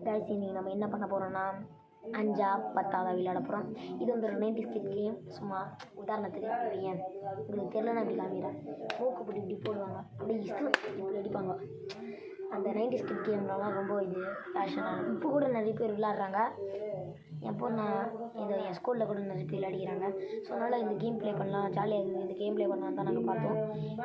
Guys இன்னைக்கு நம்ம என்ன பண்ண போகிறோம்னா 5 10 விளையாட போகிறோம். இது வந்து ஒரு 90s கிட் கேம். சும்மா உதாரணத்துக்கு வைங்க, உங்களுக்கு தெரியலன்னா இப்படி காமிக்கிறேன். மூக்கு போட்டு இப்படி போடுவாங்க, அப்படியே இப்படி அடிப்பாங்க. அந்த 90s கிட் கேம்லாம் ரொம்ப இது ஃபேஷனாக இப்போ கூட நிறைய பேர் விளையாடுறாங்க. எப்போ நான் என் ஸ்கூலில் கூட நிறைய பேர் விளையாடிக்கிறாங்க. ஸோ அதனால் இந்த கேம் ப்ளே பண்ணலாம், ஜாலியாக இருக்குது, இந்த கேம் ப்ளே பண்ணலாம் தான் நாங்கள் பார்த்தோம்.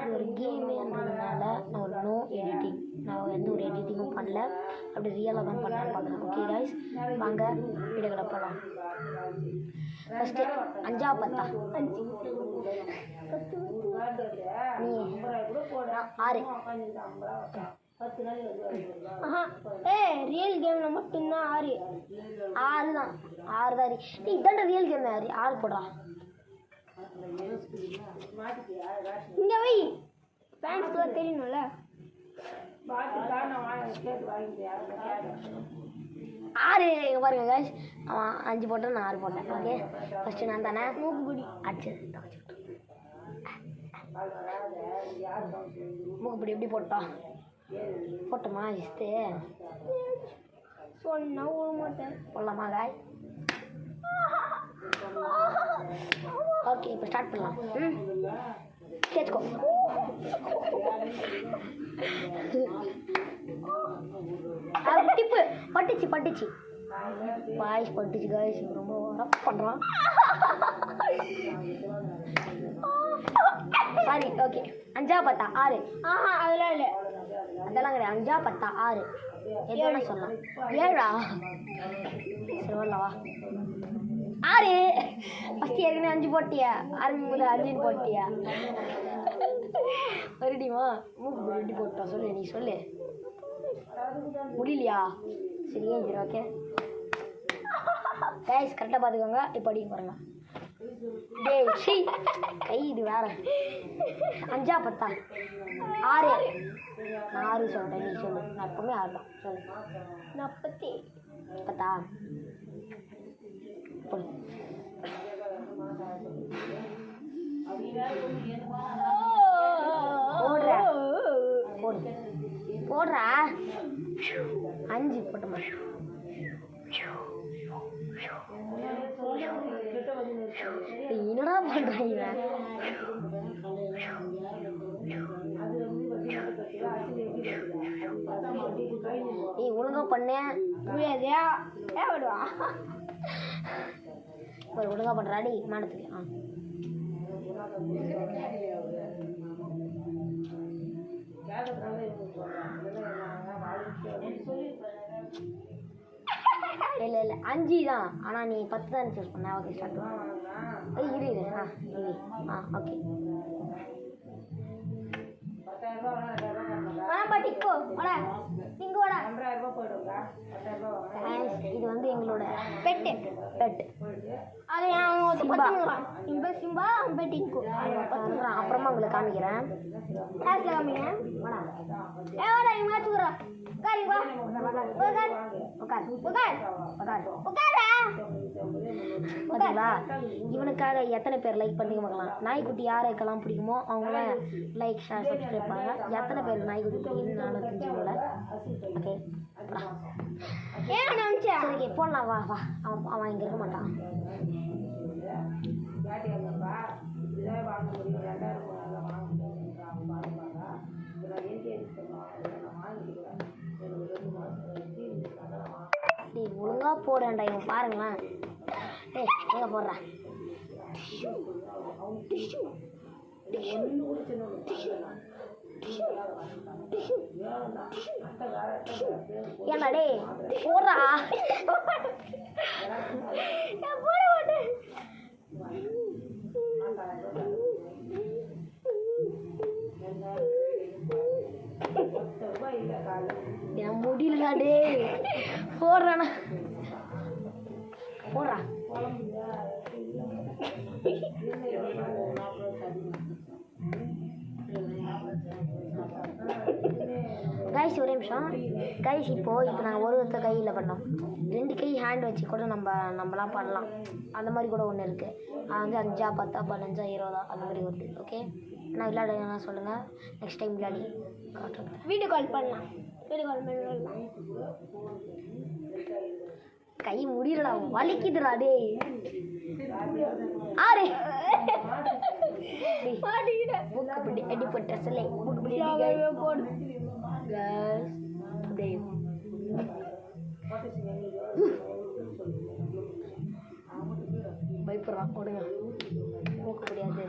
இது ஒரு கேமுன்றதுனால நான் ஒரு நோ எடிட்டிங், நான் எந்த ஒரு எடிட்டிங்கும் பண்ணல, அப்படி ரியலாக தான் பண்ணலான்னு பார்க்குறேன். ஓகே கைஸ், வாங்க வீடியோக்களை போகலாம். ஃபஸ்ட்டு 5 10 நீ 6 ரியல் கேம்ல மட்டும்தான் 6 தான் 6 தான். நீ இதாண்ட ரியல் கேம் 6 போடுறா. இங்க வை, ஃபேன்ஸ்க்கு தெரியணும்ல. 6 பாருங்க கைஸ், அவன் 5 போட்டான், நான் 6 போட்டேன். ஓகே, ஃபஸ்ட்டு நான் தானே மூக்குப்பிடி மூக்குப்பிடி எப்படி போட்டோமா இஸ்து சொன்னா விட மாட்டேன். போடலாமா காய்? ஓகே, இப்போ ஸ்டார்ட் பண்ணலாம். கேட்கோ டிப்பு பட்டுச்சு பாய்ஸ் பட்டுச்சு காய்ஸ், ரொம்ப ரஃப் பண்ணுறான். சாரி. ஓகே, 5 10 6. அதெல்லாம் இல்லை, அதெல்லாம் கிடையாது. 5 10 6 எதுனா சொல்லலாம். 7 சரி வரலவா 6. ஃபஸ்ட்டு ஏற்கனவே 5 போட்டியா, ஆரம்பிக்கும்போது 5 போட்டியா? மறுபடியுமா மூக்கு ரெடி போட்டோம். சொல்லு, நீ சொல்லு. முடியலையா? சரி சரி ஓகே கைஸ், கரெக்டாக பார்த்துக்கோங்க. இப்போ அடிக்க பாருங்க. டேய் ஷீ கை இது வேற. 5 10 6. நான் 6 சொல்லிட்டேன், நீ சொல்லு. நான் எப்பவுமே 6 தான். சொல்லு. 40 10 போடு. போடுறா 5 போட்டோமா? என்னடா பண்றாங்க? நீ ஒழுங்கா பண்ண முடியாதா? விடுவா ஒழுங்கா பண்றாடி மானத்துக்கு. இல்லை 5 தான், ஆனால் நீ 10 தான் சூஸ் பண்ண. ஓகே ஸ்டார்ட் பண்ண. இரு ஓகே. இது வந்து எங்களோட பெட். அது சிம்பா பெட்டிங்கு. அப்புறமா உங்களுக்கு காமிக்கிறேன். இவனுக்காக எத்தனை பேர் லைக் பண்ணி பார்க்கலாம். நாய்க்குட்டி யாருக்கெல்லாம் பிடிக்குமோ அவங்கள லைக் ஷேர் சப்ஸ்கிரைப் பண்ணுங்க. எத்தனை பேர் நாய்க்குட்டி பிடிக்குன்னு நானும் தெரிஞ்சுக்கல. ஓகே சரி போடலாம். வா அவன் இங்கே இருக்க மாட்டான். ஒழுங்கா போடேன்டா இவன் பாருங்களேன். எங்க போடுறான்? ஏன்டா டே போடுறா. போட மாட்டேன். என் முடியல டே. போடுறானா? போடுறா. கைஸ் ஒரே நிமிஷம் கைஸ். இப்போ நாங்கள் ஒருத்தர் கையில் பண்ணோம், 2 கை ஹேண்ட் வச்சு கூட நம்மலாம் பண்ணலாம். அந்த மாதிரி கூட ஒன்று இருக்குது. அது வந்து 5 10 15 20 அந்த மாதிரி வருது. ஓகே, நான் விளையாடுனா சொல்லுங்கள், நெக்ஸ்ட் டைம் விளையாடி காட்டுறேன். வீடியோ கால் பண்ணலாம். வீடியோ கால் பண்ணலாம். கை முடியலடா வலிக்குதுடா டேய் 6 மூக்குப்பிடி அடிப்பட்ட சிலை மூக்குப்பிடி போடு டேய் பயப்படுறான் போடுங்க மூக்குப்பிடியாது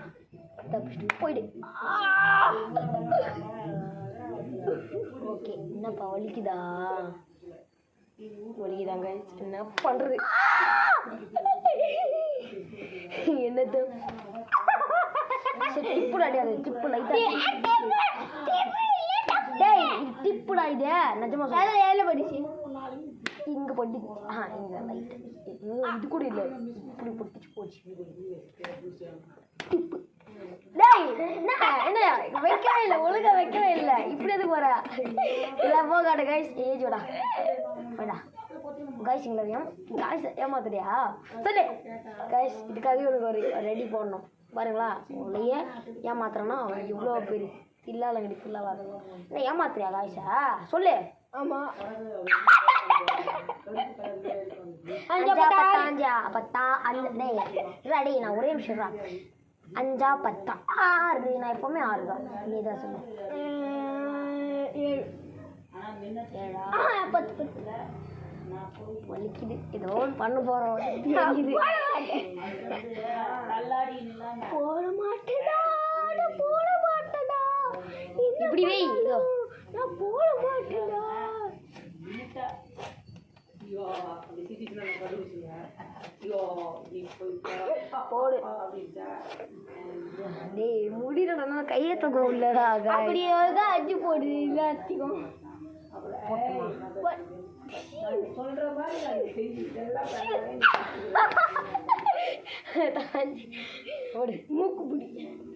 தப்பிச்சுட்டு போயிடு ஓகே என்னப்பா வலிக்குதா வலிக்குதாங்க என்ன பண்றது என்னது டிப்புடா அது டிப்பு லைட்டா டேய் டிப்புடா இது நிஜமா சொல்ல ஏல படிச்சு இங்க பட்டு இங்க லைட் இது கூட இல்ல இப்படி பொட்டிச்சு போச்சு டிப்பு டேய் என்ன வைக்கவே இல்லை ஒழுங்கா வைக்கவே இல்லை இப்படி எதுக்கு வர இல்லை போகாட்ட கைஸ் ஏஜோடா வேடா கைஸ் எங்களையும் கைஸ் ஏமாத்துறியா சொல்லு கைஸ் இதுக்காகவே உனக்கு ஒரு ரெடி போடணும் பாருங்களா உங்களையே ஏமாத்துறேன்னா அவன் இவ்வளோ பெரிய தில்லாலங்கடி தில்லாவா இல்லை ஏமாத்துறியா காய்ஸா சொல்லு ஆமா அஞ்சா பத்தா ரெடி நான் ஒரே நிமிஷம் 5 10 6 நான் எப்பவுமே 6 தான் நீ தான் சொல்லு 10 வலிக்குது ஏதோ பண்ண போறோம் போட மாட்டேடா இப்படி வை இதோ நான் போட மாட்டேடா போடு டேய் முடியலடா கையை தூக்க உள்ளடா அப்படியே தான் அடிச்சு போடு எல்லாத்தையும் போடு மூக்கு பிடி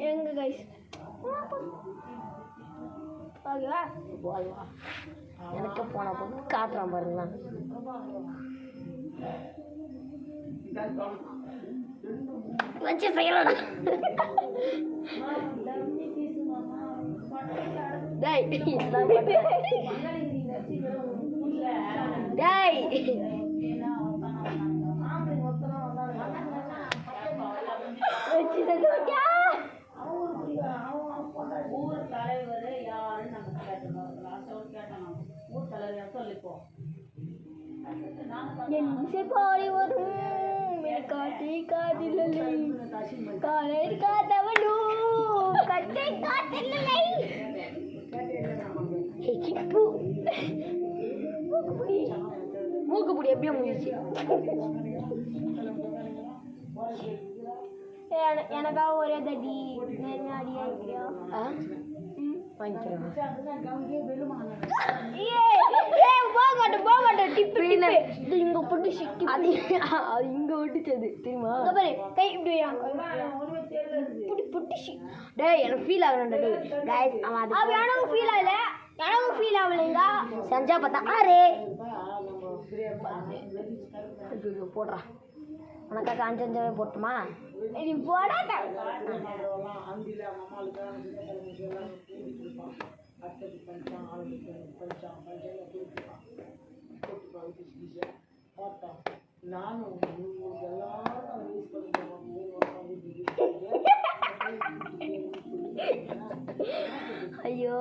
எங்க கைஸ் எனக்கு போன போது காட்டுறான் பாருங்களா வச்சு செய்யலடா டேய் டேய் வச்சு செஞ்சா ஊர் தலைவர் யாருன்னு நம்ம கேட்டோம் லாஸ்ட் கேட்டோம் ஊர் தலைவர் சொல்லிப்போம் என் இசை பாடி வரும் காட்டி காதில்லை காலை காத்தவனோ கட்டை காத்தில்லை மூக்குப்பிடி எப்படியோ முடிஞ்சிச்சு எனக்காக ஒரே தடி அடியா இருக்கிறியா வாங்கிக்கிறேன் இங்க போட்டு சிக்கி அது இங்க ஒட்டிச்சது தெரியுமா கை இப்படி புட்டி டேய் எனக்கு ஃபீல் ஆகணும்டா டேய் गाइस அவன் அது எனக்கு ஃபீல் ஆகல எனக்கு ஃபீல் ஆகலைங்க செஞ்சா பார்த்தா ஆரே போடுறா உனக்காக 5 போட்டுமா நீ போடாத ஐயோ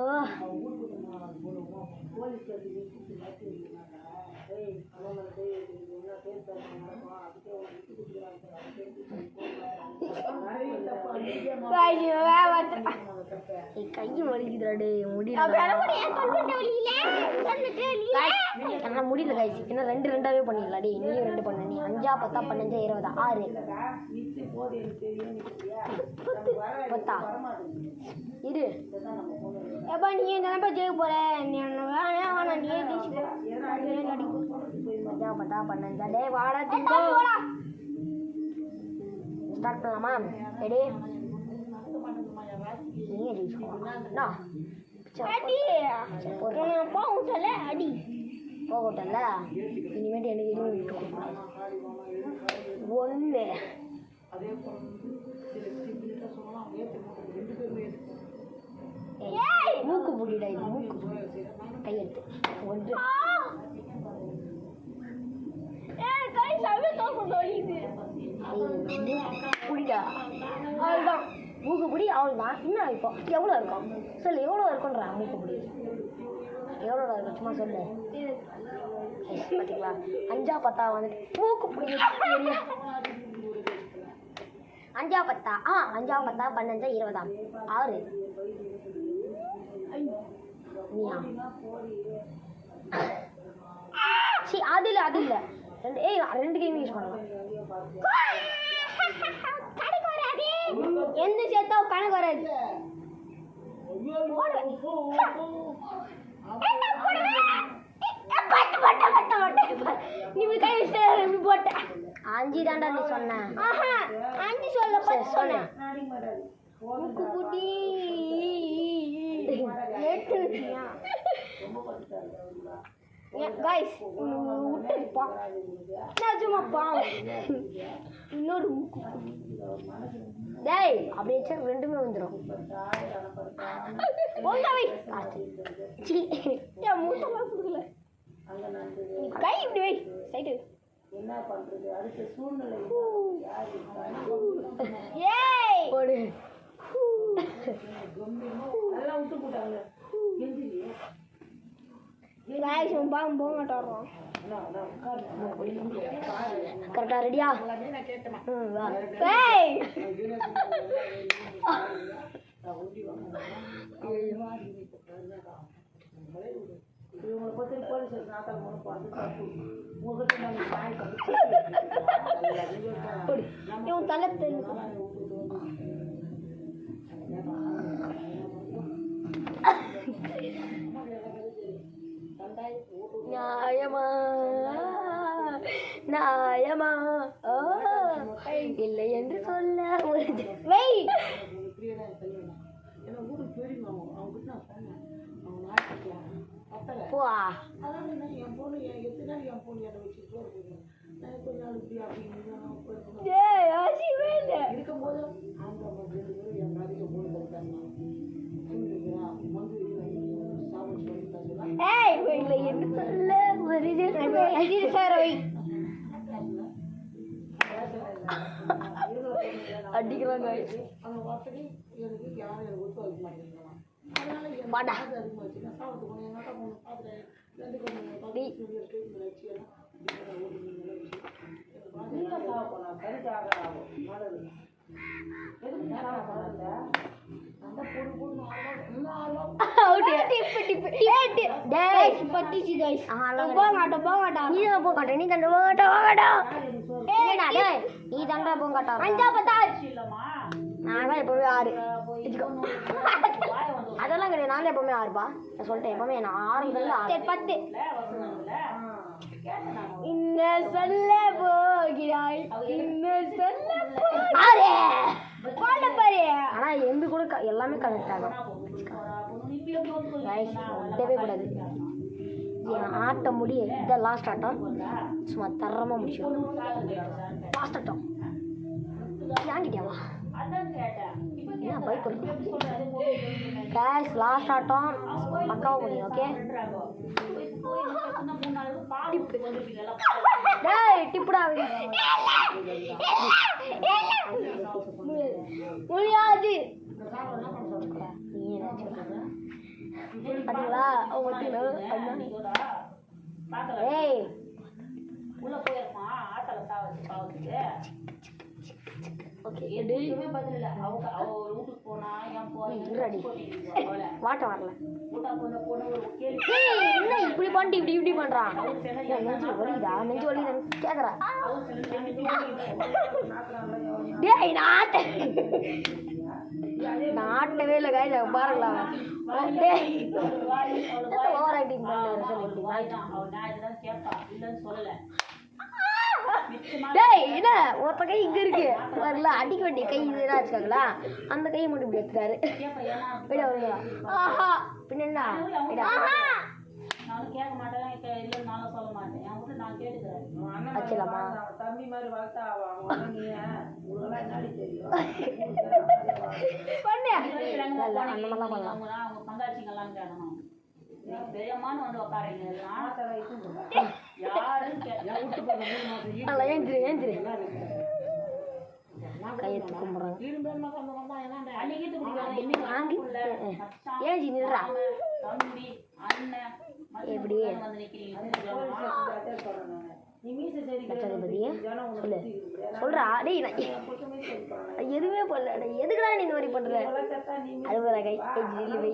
கை வலிக்குதுடா டேய் முடியல என்ன முடியல கைஸ் இன்னும் 2 2ஆவே பண்ணிடலாம் டேய் நீயும் 2 பண்ணு நீ 5 10 15 20 6 10 இரு எப்பா நீ நினைப்பா ஜெயிக்க போற நீ வேணா நீ டேய் வாடா திங்கோ ஸ்டார்ட் பண்ணலாமா ரெடி நீ அடிச்சுக்கோ அடி போகட்டல அடி போகட்டல்ல இனிமேட்டு எனக்கு எதுவும் விட்டு ஒன்று மூக்கு புடிடா இது மூக்கு கையெடுத்து 1 புடிடா அவ்வளோதான் மூக்குப்பிடி அவ்வளோதான். இன்னும் இப்போ எவ்வளோ இருக்கும் சொல்லு, எவ்வளோ இருக்குன்றா மூக்குப்பிடி எவ்வளோ இருக்கும் சும்மா சொல்லு. பார்த்தீங்களா 5 10 வந்துட்டு மூக்குப்பிடி 5 10 5 10 15 20 6 நீயா சரி அது இல்லை ரெண்டு கேம் யூஸ் பண்ணலாம். கணக்கு வராது எந்த சேர்த்தா கணக்கு வராது. நீ கை வச்சு போட்ட 5 தாண்டா நீ சொன்ன. 5 சொல்ல சொன்னேன். குட்டி 8 கைஸ் விட்டுப்பா நிஜமாப்பா இன்னொரு டேய் அப்படி வச்சா ரெண்டுமே வந்துடும். ஒன்றாவை சரி மூட்டெல்லாம் கொடுக்கல கை இப்படி வை சைட்டு என்ன பண்றது அடுத்த சூழ்நிலை ஏய் போடு எல்லாம் விட்டு போட்டாங்க. கைஸ் பாம் போங்கட்டாறோம் கரெக்டா ரெடியா? வா. ஏய் இவங்களை பற்றி போலீஸ் நாட்கள் உங்ககிட்ட நாங்கள் சாய் இவன் தலை தெரிஞ்சு நியாயமா நியாயமா இல்லை என்று சொல்ல ஒரு வை ஏன்னா ஊருக்கு போயிருங்க அவங்ககிட்ட நான் சொன்னேன் அவங்க நாட்டுக்கலாம் பத்தலை போ அதான் என் பொண்ணு எத்தனை நாள் என் பொண்ணு என்னை வச்சுட்டு இருக்குது நான் கொஞ்ச நாள் இப்படி அப்படின்னு ஏய் ஆசிவே இல்ல இருக்கும்போது அவங்க 2 பேரும் என் நிறைய பொண்ணு தருத்தாங்க ஏய் இல்லை என்று சொல்ல ஒரு சார் வை அடிக்கிறாங்க. அந்த வார்த்தைக்கு எனக்கு யாரும் எனக்கு ஒத்து வைக்க மாட்டேங்கிறாங்க. அதனால என் வாடா அதிகமாக வச்சு நான் சாப்பிட்டு போனேன். எங்கள் அக்கா பொண்ணு பார்த்துட்டேன். 2 பொண்ணு நீ தண்டா போங்கட்டா. நான் எப்பவுமே 6 அதெல்லாம் கிடையாது. நான் எப்பவுமே 6பா நான் சொல்லிட்டேன். எப்பவுமே நான் 6 10 இன்ன சொல்ல போகிறாய் இன்ன சொல்ல பாரு. ஆனா எந்த கூட எல்லாமே கனெக்ட் ஆகும். விடவே கூடாது. ஆட்ட முடிய இதான் லாஸ்ட் ஆட்டம். சும்மா தரமா முடிச்சிடும். லாஸ்ட் ஆட்டம் வாங்கிட்டியாவா? என்ன பைக் கேஷ் லாஸ்ட் ஆட்டம் பக்காவா முடியும். ஓகே டேய் டிப்புடா முடியாது. பாத்தீங்களா ஏய் உள்ள போயிருப்பான் ஆட்டல சாவச்சு ஓகே எதுவுமே பதில் இல்லை. அவங்க ஒரு வீட்டுக்கு போனா ஏன் போறீங்க வாட்டம் வரல. பொண்ணு ஒரு கேள்வி என்ன இப்படி பண்ணிட்டு இப்படி பண்றான்? நெஞ்சு வலிக்குதா? நெஞ்சு வலிக்குதான்னு கேக்குறா. டேய் நாட்டவே இல்லை காய் பாருங்களா. ஓவர் ஆக்டிங் பண்ண சொல்லல. டேய் என்ன ஒருத்த கை இங்க இருக்கு வரல அடிக்க வேண்டிய கை இதுதான் வச்சுக்காங்களா. அந்த கையை மட்டும் இப்படி எடுத்துட்டாரு. விட வருங்களா? பின்னா நானும் கேட்க மாட்டேன். இல்லை நானும் சொல்ல மாட்டேன். என் வீட்டு நான் கேட்டுக்கிறேன். வச்சிடலாமா? தம்பி மாதிரி வளர்த்தா அவங்க பங்காச்சிங்கெல்லாம் கேட்கணும். பெரியம்மான்னு வந்து உட்காருங்க. யாருன்னு ஏஞ்சிரு கையெழுத்து கும்பிட்றாங்க. இரும்பேர் மகன் வந்தா என்னடா வாங்கி ஏன் நில்றா எப்படி நீ மீசை சரி லட்சாதிபதியே சொல்லு சொல்றா டேய் நான் எதுவுமே பண்ணல டேய் எதுக்குடா நீ இந்த மாதிரி பண்ற அழுவற கை ஜில்லி வை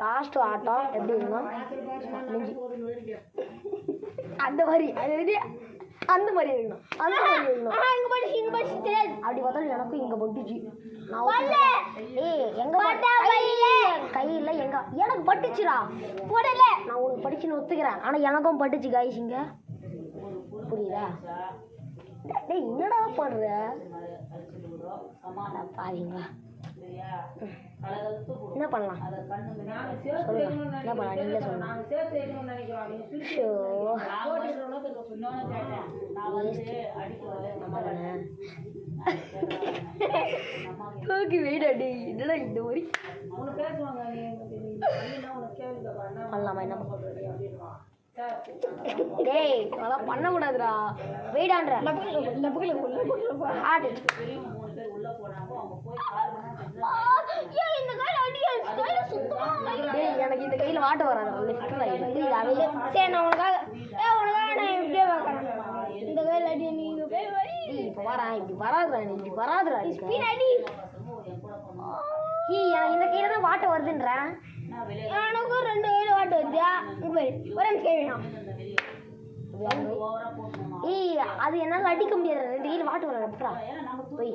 லாஸ்ட் ஆட்டம் எப்படி இருக்கும் நெஞ்சு அந்த மாதிரி அது வந்து அந்த மாதிரி இருக்கணும் அந்த மாதிரி இருக்கணும் அப்படி பார்த்தா எனக்கும் இங்க பட்டுச்சு ஏய் எங்க கையில எங்க எனக்கு பட்டுச்சுடா போடல நான் உனக்கு படிச்சுன்னு ஒத்துக்கிறேன் ஆனா எனக்கும் பட்டுச்சு காய்ஸ் இங்க புரியுதா டேய் என்னடா பண்ற பாருங்களா என்ன பண்ணலாம் சொல்லுங்க என்ன பண்ணலாம் நீங்களே சொல்லுங்க ஓகே வெயிட் அடி என்னடா இந்த மாதிரி பண்ணலாமா என்ன டேய் அதெல்லாம் பண்ணக்கூடாதுடா வெயிடான்ற ஆடு டேய் எனக்கு இந்த கையில வாட்ட வராது சரி நான் உனக்காக நான் இப்படியே பார்க்கறேன் இந்த கையில அடி நீ இப்போ வரா இப்படி வராதுடா நீ இப்படி வராதுடா அடி எனக்கு இந்த கையில தான் வாட்ட வருதுன்றேன் எனக்கும் 2 கையில வாட்ட வருதியா ஒரு கை வேணும் ஏய் அது என்னால் அடிக்க முடியாது 2 கையில வாட்ட வர எப்படா போய்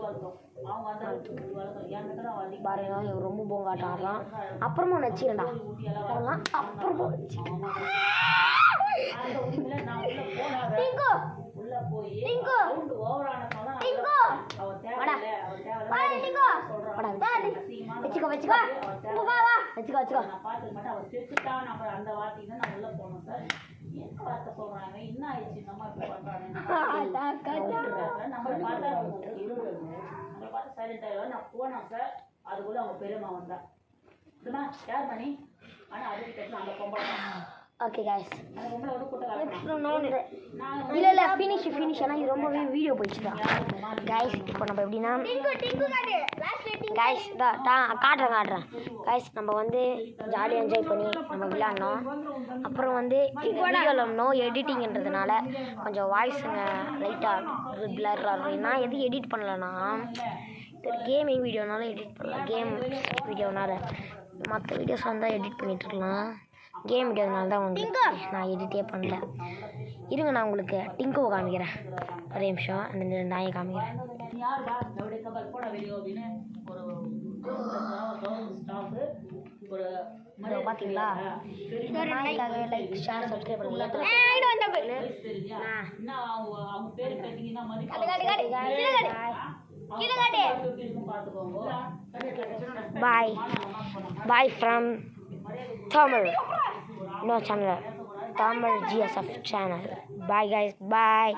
பாருங்க இவன் ரொம்ப போங்காட்டம் ஆடுறான் அப்புறமா வச்சுக்கண்டா அதெல்லாம் அப்புறமா அதுக்குள்ள அவங்க பெரியம்மா வந்தா யார் மணி ஆனா அதுக்கு அந்த பொம்பளை ஓகே गाइस அந்த பொம்பளை வந்து கூட்ட இல்ல ஃபினிஷ் ஆனா இது ரொம்பவே வீடியோ போயிடுச்சுடா गाइस இப்போ நம்ம எப்படினா गाइस காட்டுறேன் गाइस நம்ம வந்து ஜாலியா என்ஜாய் பண்ணி நம்ம விளையாடணும் அப்புறம் வந்து வீடியோல நோ எடிட்டிங்ன்றதுனால கொஞ்சம் வாய்ஸ்ங்க லைட்டா பிளர் ஆகும் நான் எது எடிட் பண்ணலனா கேமிங் வீடியோனால எடிட் பண்ணலாம் கேம் வீடியோனால மற்ற வீடியோஸ் வந்தால் எடிட் பண்ணிட்டு இருக்கலாம் கேம் வீடியோனால தான் உங்களுக்கு நான் எடிட்டே பண்ணல இருங்க நான் உங்களுக்கு டிங்கோவை காமிக்கிறேன் ஒரே நிமிஷம் அந்த நாயை காமிக்கிறேன் பார்த்தீங்களா நாய்க்காக லைக் ஷேர் சப்ஸ்கிரைப் பண்ணுங்க Bye from Tamil. No channel. Tamil GSF channel. Bye guys. Bye.